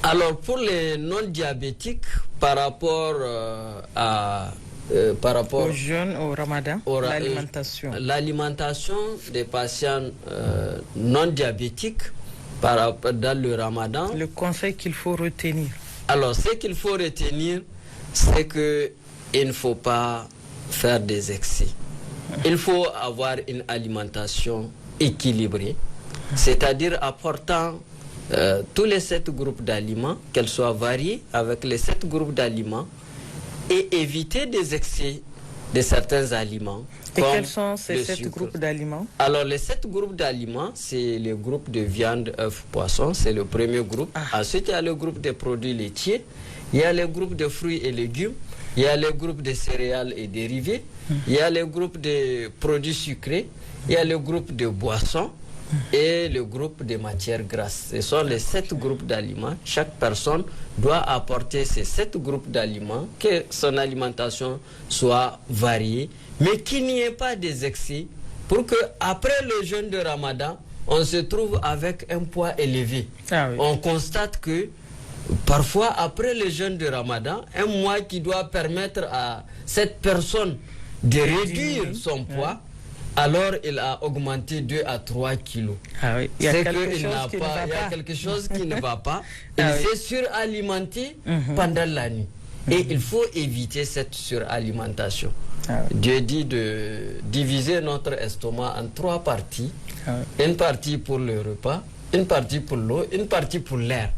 Alors pour les non-diabétiques, par rapport au jeûne, au ramadan, l'alimentation. L'alimentation des patients non diabétiques dans le ramadan. Le conseil qu'il faut retenir. Alors ce qu'il faut retenir, c'est qu'il ne faut pas faire des excès. Il faut avoir une alimentation équilibrée, c'est-à-dire apportant tous les 7 groupes d'aliments, qu'elles soient variées avec les 7 groupes d'aliments, et éviter des excès de certains aliments. Et quels sont ces 7 groupes d'aliments? Alors les 7 groupes d'aliments, c'est le groupe de viande, œufs, poissons, c'est le premier groupe. Ensuite, il y a le groupe des produits laitiers, il y a le groupe de fruits et légumes, il y a le groupe de céréales et dérivés, il y a le groupe de produits sucrés, il y a le groupe de boissons et le groupe de matières grasses. Ce sont les 7 groupes d'aliments. Chaque personne doit apporter ces 7 groupes d'aliments, que son alimentation soit variée, mais qu'il n'y ait pas des excès, pour que après le jeûne de Ramadan, on se trouve avec un poids élevé. On constate que parfois, après le jeûne de Ramadan, un mois qui doit permettre à cette personne de réduire son poids, alors il a augmenté 2 à 3 kilos. Il y a C'est quelque qu'il chose n'a qui pas, ne va il y a pas. quelque chose qui ne va pas. Il s'est suralimenté pendant la nuit. Et il faut éviter cette suralimentation. Dieu dit de diviser notre estomac en 3 parties. Une partie pour le repas, une partie pour l'eau, une partie pour l'air.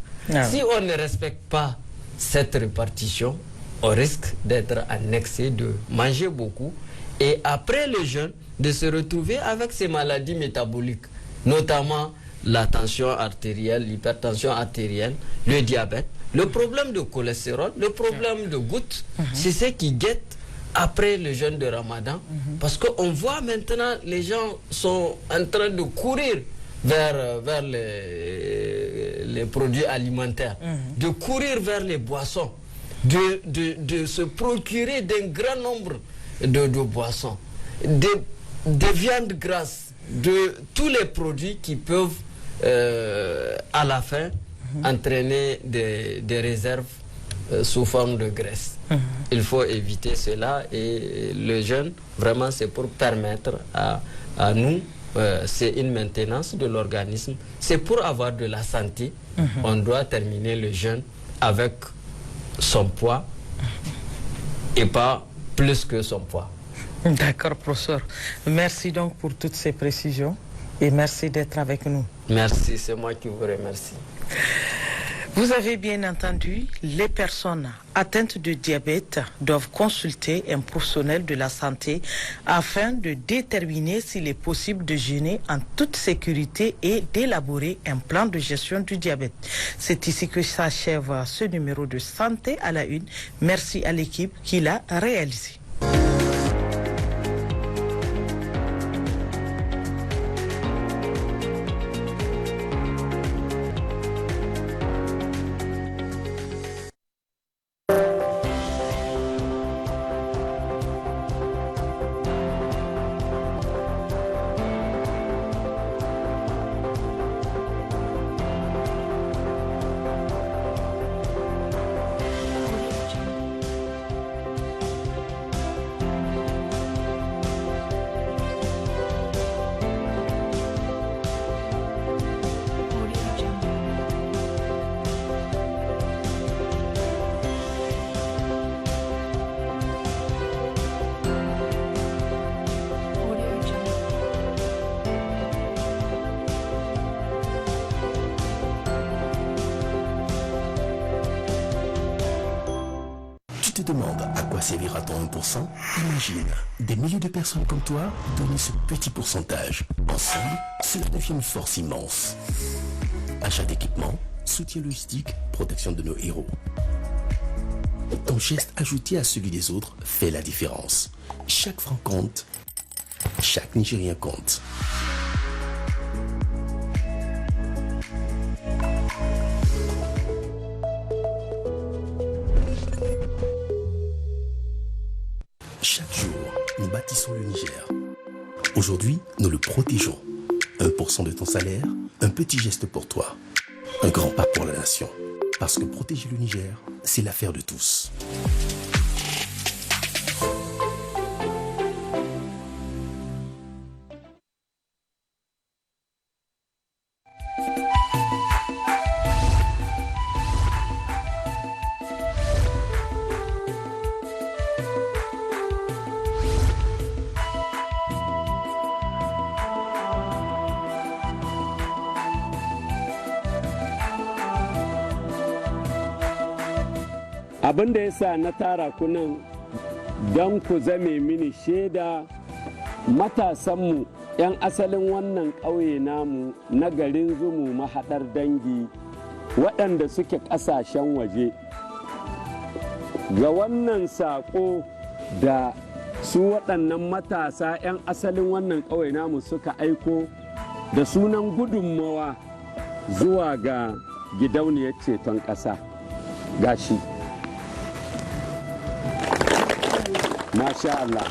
Si on ne respecte pas cette répartition, on risque d'être en excès, de manger beaucoup. Et après le jeûne, de se retrouver avec ces maladies métaboliques, notamment la tension artérielle, l'hypertension artérielle, le diabète, le problème de cholestérol, le problème de gouttes. C'est ce qui guette après le jeûne de Ramadan. Parce qu'on voit maintenant, les gens sont en train de courir vers les produits alimentaires, de courir vers les boissons, de se procurer d'un grand nombre de boissons, de viande grasse, de tous les produits qui peuvent à la fin entraîner des réserves sous forme de graisse. Il faut éviter cela, et le jeûne, vraiment, c'est pour permettre à nous, c'est une maintenance de l'organisme, c'est pour avoir de la santé. On doit terminer le jeûne avec son poids et pas plus que son poids. D'accord, professeur. Merci donc pour toutes ces précisions et merci d'être avec nous. Merci, c'est moi qui vous remercie. Vous avez bien entendu, les personnes atteintes de diabète doivent consulter un professionnel de la santé afin de déterminer s'il est possible de jeûner en toute sécurité et d'élaborer un plan de gestion du diabète. C'est ici que s'achève ce numéro de Santé à la Une. Merci à l'équipe qui l'a réalisé. demande à quoi servira ton 1%? Imagine des milliers de personnes comme toi donner ce petit pourcentage. Ensemble, cela devient une force immense. Achat d'équipements, soutien logistique, protection de nos héros. Ton geste ajouté à celui des autres fait la différence. Chaque franc compte, chaque Nigérien compte. Chaque jour, nous bâtissons le Niger. Aujourd'hui, nous le protégeons. 1% de ton salaire, un petit geste pour toi. Un grand pas pour la nation. Parce que protéger le Niger, c'est l'affaire de tous. Abin da ya sa na tara ku nan don ku zame mini shaida matasanmu 'yan asalin wannan ƙauye namu na garin Zumu mahaɗar dangi waɗanda suke ƙasashen waje ga wannan saƙo da su waɗannan matasa 'yan asalin wannan ƙauye namu suka aiko da sunan gudunmawa zuwa ga gidauniyar ceton ƙasa gashi. Masha Allah.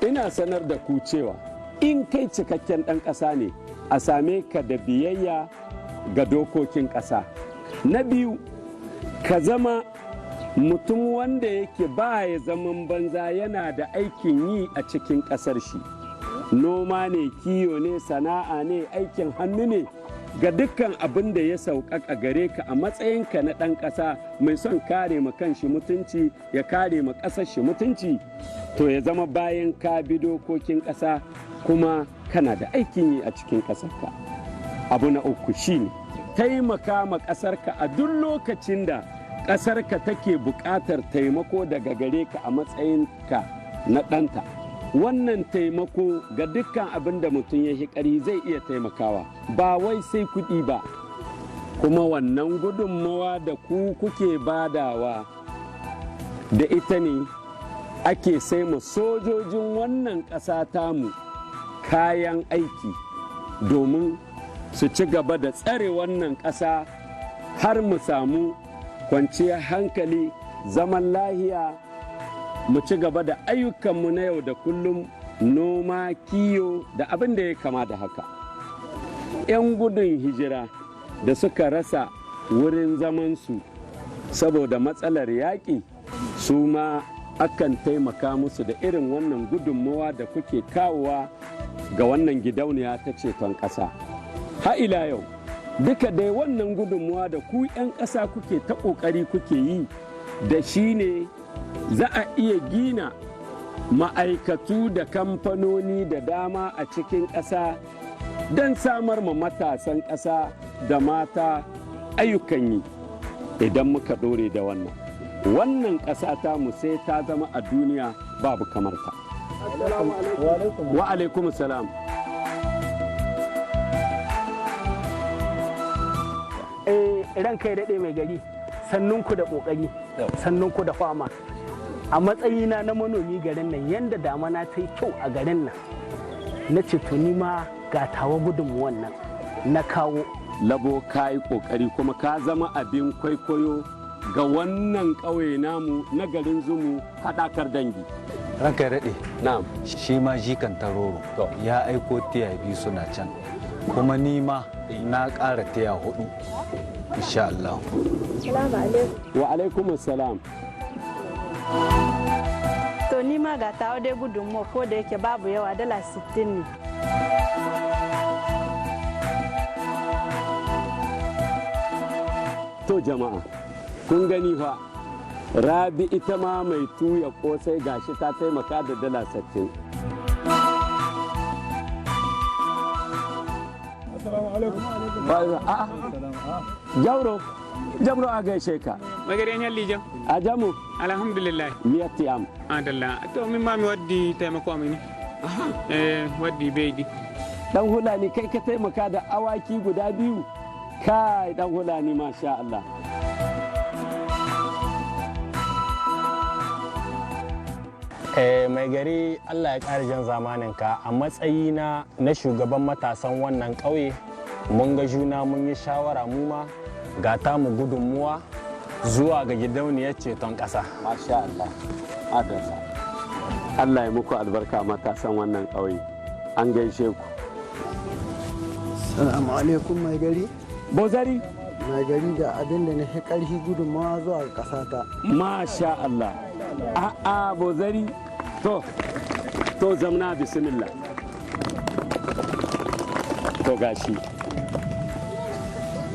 Ina sanar da ku cewa in kai cikakken ɗan ƙasa ne a same ka da biyayya ga dokokin ƙasa. Na biyu, ka zama mutum wanda yake ba ya zaman banza yana da aikin yi a cikin ƙasar shi. Noma ne, kiyo ne, sana'a ne, aikin hannu ne. Ga dukkan abin da ya sauƙaƙa gare ka a matsayinka na ɗan ƙasa mai son kare ma kanshi mutunci ya kare ma ƙasar shi mutunci to ya zama bayan ka bi dokokin ƙasa kuma kana da aikin yi a cikin ƙasarka. Abu na uku shine taimaka ma ƙasarka a duk lokacin da ƙasarka take buƙatar taimako daga gare ka a matsayinka na ɗanta. Wannan taimako ga dukkan abin da mutum ya ƙari zai iya taimakawa ba wai sai kuɗi ba kuma wannan gudunmawa da ku kuke badawa da ita ne ake sai ma sojojin wannan ƙasa tamu kayan aiki domin su ci gaba da tsare wannan ƙasa har mu samu kwanciyar hankali zaman lahiya mu ci gaba da ayyukanmu na yau da kullum noma kiyo da abin da ya kama da haka 'yan gudun hijira da suka rasa wurin zamansu saboda matsalar yaƙi su ma akan taimaka musu da irin wannan gudunmawa da kuke kawowa ga wannan gidauniya ta ceton ƙasa ha ila yau duka dai wannan gudunmawa da ku 'yan ƙasa kuke ta ƙoƙari kuke yi da shi ne za a iya gina ma'aikatu da kamfanoni da dama a cikin ƙasa don samar ma matasan ƙasa da mata ayyukan yi idan muka ɗore da wannan ƙasa ta mu sai ta zama a duniya babu kamarta. Wa alaikum salam. Ranka ya daɗe mai gari sannunku da ƙoƙari sannunku da fama a matsayina na manomi garin nan yadda damana ta yi kyau a garin nan na ce to ni ma ga tawa gudunmuwan nan na kawo labo ka yi ƙoƙari kuma ka zama abin kwaikwayo ga wannan ƙauye namu na garin Zumu haɗakar dangi. Ranka ya daɗe. Na'am. Shi ma jikan taroro ya aiko tiya biyu suna can kuma ni ma na ƙara tiya 4 insha Allah. Salamu alaikum. Wa alaikum salam. To ni ma ga tawo dai gudunmu ko da yake babu yawa dala 60 ne. To jama'a kun gani fa Rabi ita ma mai tuya kosai gashi ta taimaka da dala 60. Assalamu alaikum. Jauro a gaishe ka. magari an yalli jam a jamu alhamdulillah miyatti am adalla to min ma mi waddi taimako amini waddi beidi dan hulani kai ka taimaka da awaki guda biyu kai dan hulani masha Allah mai gari Allah ya ƙara jan zamaninka a matsayina na shugaban matasan wannan ƙauye mun ga juna mun yi shawara mu ma ga ta mu gudunmuwa zuwa ga gidauniyar ceton ƙasa. Masha Allah, adalsa. Allah ya muku albarka matasan wannan ƙauye. An gaishe ku. Salamu alaikum mai gari. Bozari. Mai gari da abin da na fi ƙarfi gudunmawa zuwa ga ƙasata. Masha Allah. A'a Bozari. To zamna bismillah. To gashi.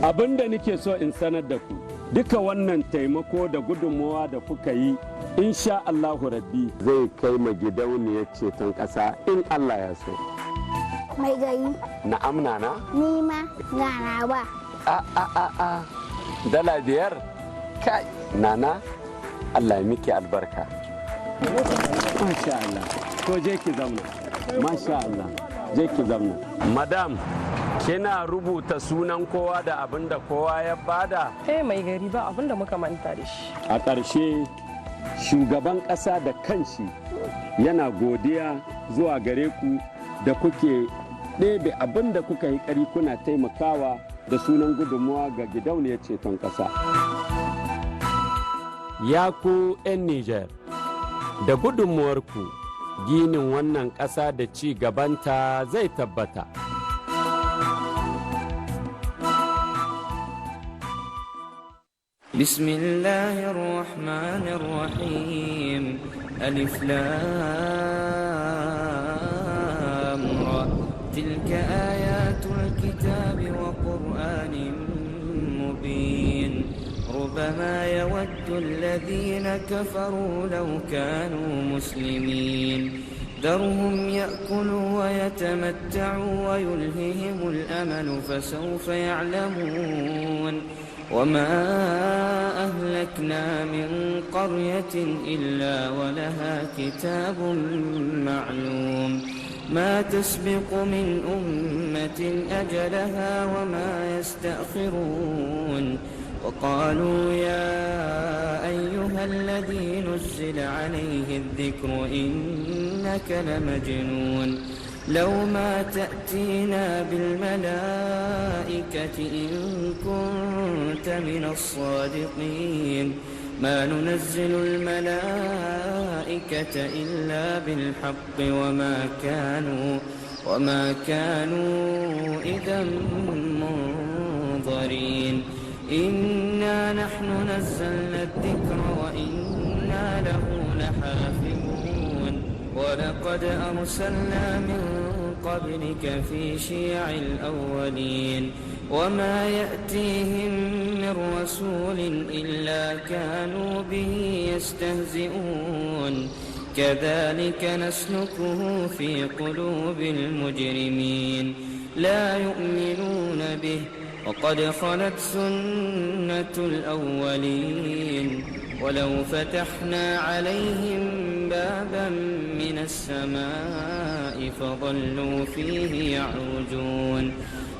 Abin da nake so in sanar da ku. Duka wannan taimako da gudunmawa da kuka yi insha Allahu rabbi zai kai ma gidauniyar ceton ƙasa in Allah ya so. Mai gari. Na'am nana? Ni ma gana ba. A. Dala biyar? Kai, nana, Allah ya miki albarka. Masha Allah. Ko je ki zauna. Masha Allah. Je ki zauna. Madam, kina rubuta sunan kowa da abin da kowa ya bada? Mai gari ba abin da muka manta da shi. A ƙarshe shugaban ƙasa da kanshi yana godiya zuwa gare ku da kuke ɗebe abin da kuka yi ƙari kuna taimakawa da sunan gudunmuwa ga gidauniyar ceton ƙasa. Ya ku 'yan Nijar, da gudunmuwarku ginin wannan ƙasa da ci gabanta zai tabbata. بسم الله الرحمن الرحيم ألف لام را تلك آيات الكتاب وقرآن مبين ربما يود الذين كفروا لو كانوا مسلمين ذرهم يأكلوا ويتمتعوا ويلههم الأمل فسوف يعلمون وما أهلكنا من قرية إلا ولها كتاب معلوم ما تسبق من أمة أجلها وما يستأخرون وقالوا يا أيها الذي نزل عليه الذكر إنك لمجنون لو ما تأتينا بالملائكة إن كنت من الصادقين ما ننزل الملائكة إلا بالحق وما كانوا إذا منظرين إنا نحن نزلنا الذكر وإنا له لحافظون ولقد أرسلنا من قبلك في شيع الأولين وما يأتيهم من رسول إلا كانوا به يستهزئون كذلك نسلكه في قلوب المجرمين لا يؤمنون به وقد خلت سنة الأولين ولو فتحنا عليهم بابا من السماء فظلوا فيه يعرجون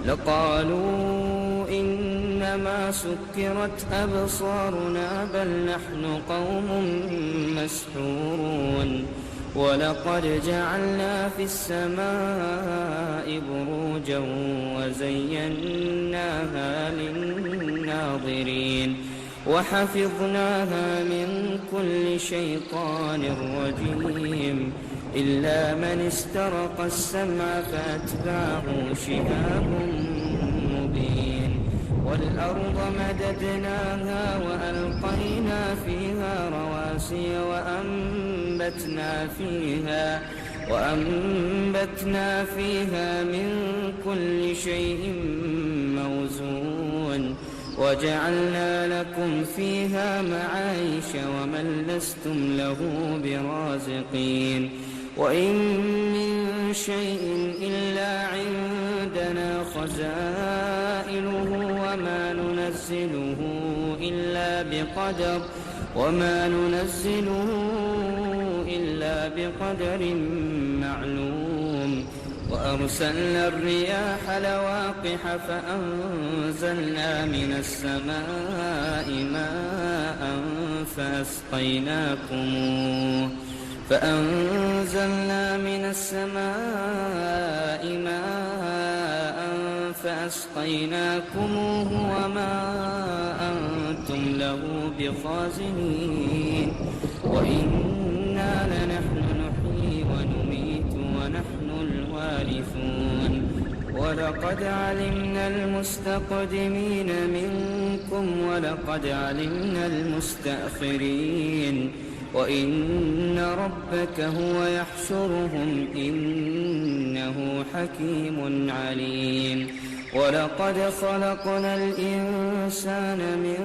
لقالوا إنما سكرت أبصارنا بل نحن قوم مسحورون ولقد جعلنا في السماء بروجا وزيناها للناظرين وحفظناها من كل شيطان رجيم إلا من استرق السمع فأتبعه شهاب مبين والأرض مددناها وألقينا فيها رواسي وأنبتنا فيها من كل شيء موزون وجعلنا لكم فيها معايش ومن لستم له برازقين وإن من شيء إلا عندنا خزائنه وما ننزله إلا إلا بقدر وما ننزله إلا بقدر معلوم وأرسلنا الرياح لواقح فأنزلنا من السماء ماء فأسقيناكموه وما أنتم له بخازنين وإنا لنحن نحيي ونميت ونحن الوارثون ولقد علمنا المستقدمين منكم ولقد علمنا المستأخرين وإن ربك هو يحشرهم إنه حكيم عليم ولقد خلقنا الإنسان من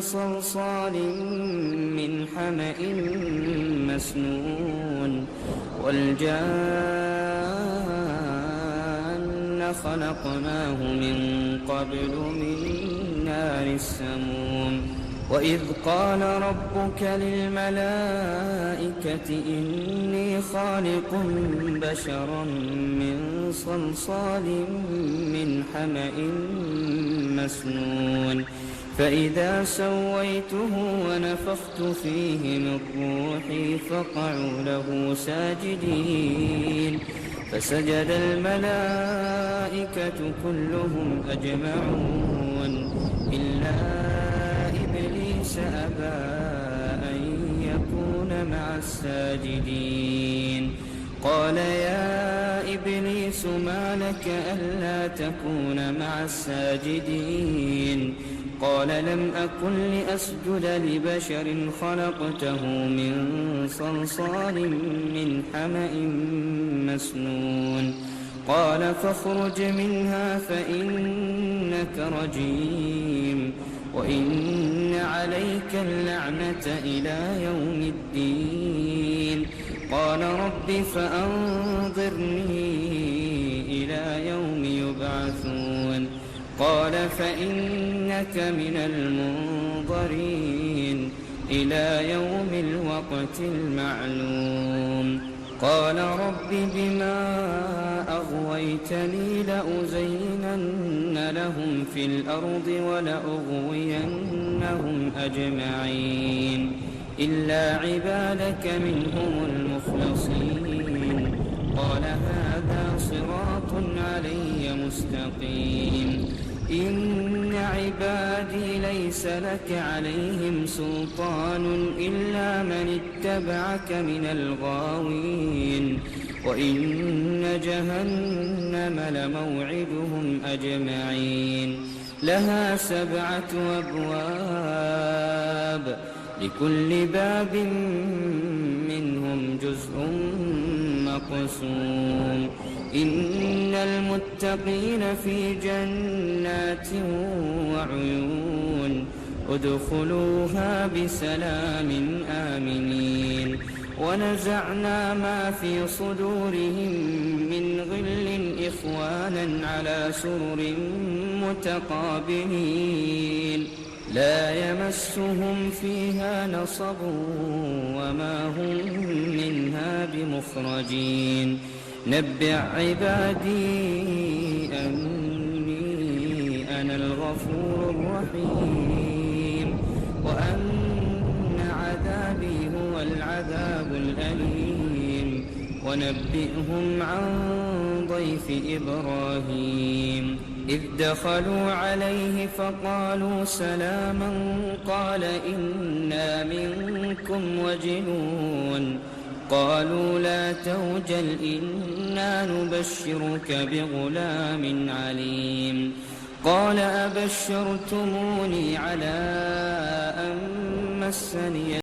صلصال من حمأ مسنون والجان خلقناه من قبل من نار السموم وإذ قال ربك للملائكة إني خالق بشرا من صلصال من حمأ مسنون فإذا سويته ونفخت فيه من روحي فقعوا له ساجدين فسجد الملائكة كلهم أجمعون إلا إبليس أبى أن يكون مع الساجدين قال يا إبليس ما لك ألا تكون مع الساجدين قال لم أكن لأسجد لبشر خلقته من صلصال من حمأ مسنون قال فاخرج منها فإنك رجيم وإن عليك اللعنة إلى يوم الدين قال رب فأنظرني إلى يوم يبعثون قال فإنك من المنظرين إلى يوم الوقت المعلوم قال رب بما أغويتني لأزينن لهم في الأرض ولأغوينهم أجمعين إلا عبادك منهم المخلصين قال هذا صراط علي مستقيم إن عبادي ليس لك عليهم سلطان إلا من اتبعك من الغاوين وإن جهنم لموعدهم أجمعين لها 7 أبواب لكل باب منهم جزء مقسوم إن المتقين في جنات وعيون ادخلوها بسلام آمنين ونزعنا ما في صدورهم من غل إخوانا على سرر متقابلين لا يمسهم فيها نصب وما هم منها بمخرجين نبئ عبادي أني أنا الغفور الرحيم وأن عذابي هو العذاب الأليم ونبئهم عن ضيف إبراهيم إذ دخلوا عليه فقالوا سلاما قال إنا منكم وجلون قالوا لا توجل إنا نبشرك بغلام عليم قال أبشرتموني على أن مسني